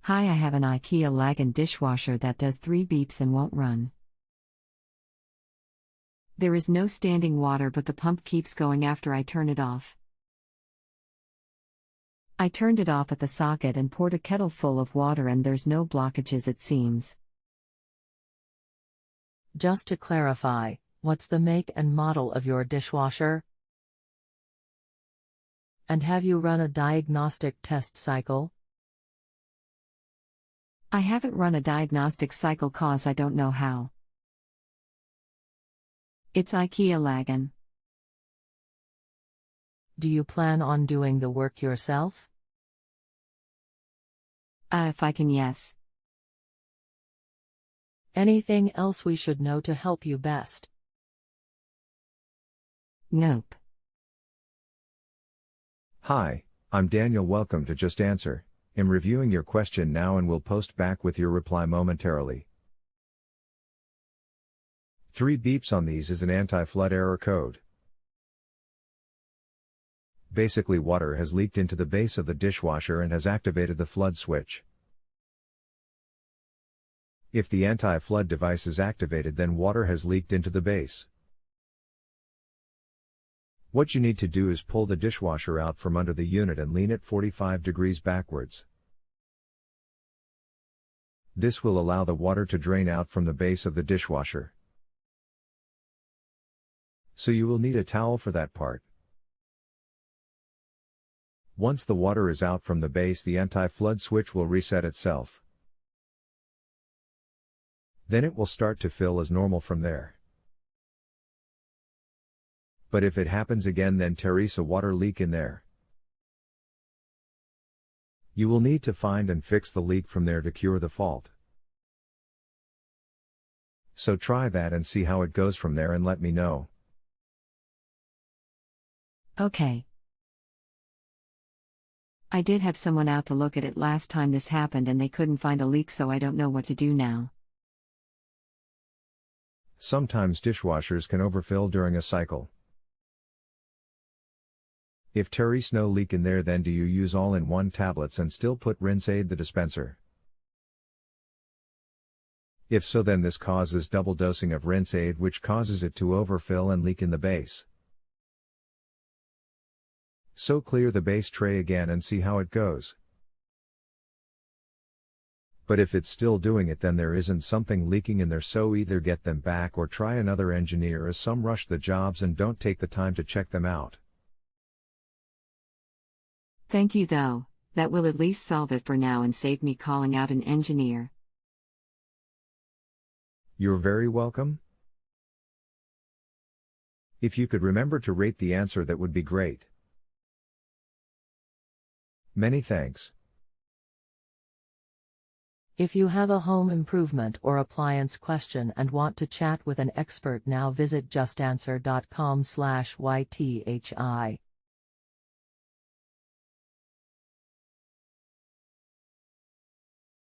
Hi, I have an IKEA Lagan dishwasher that does 3 beeps and won't run. There is no standing water, but the pump keeps going after I turn it off. I turned it off at the socket and poured a kettle full of water and there's no blockages, it seems. Just to clarify, what's the make and model of your dishwasher? And have you run a diagnostic test cycle? I haven't run a diagnostic cycle cause I don't know how. It's IKEA Lagan. Do you plan on doing the work yourself? If I can, yes. Anything else we should know to help you best? Nope. Hi, I'm Daniel. Welcome to Just Answer. I'm reviewing your question now and will post back with your reply momentarily. 3 beeps on these is an anti-flood error code. Basically, water has leaked into the base of the dishwasher and has activated the flood switch. If the anti-flood device is activated, then water has leaked into the base. What you need to do is pull the dishwasher out from under the unit and lean it 45 degrees backwards. This will allow the water to drain out from the base of the dishwasher. So you will need a towel for that part. Once the water is out from the base, the anti-flood switch will reset itself. Then it will start to fill as normal from there. But if it happens again, then there is a water leak in there. You will need to find and fix the leak from there to cure the fault. So try that and see how it goes from there and let me know. Okay. I did have someone out to look at it last time this happened and they couldn't find a leak, so I don't know what to do now. Sometimes dishwashers can overfill during a cycle. If there is no leak in there, then do you use all-in-one tablets and still put rinse aid the dispenser? If so, then this causes double dosing of rinse aid, which causes it to overfill and leak in the base. So clear the base tray again and see how it goes. But if it's still doing it, then there isn't something leaking in there, so either get them back or try another engineer, as some rush the jobs and don't take the time to check them out. Thank you though, that will at least solve it for now and save me calling out an engineer. You're very welcome. If you could remember to rate the answer, that would be great. Many thanks. If you have a home improvement or appliance question and want to chat with an expert, now visit justanswer.com/ythi.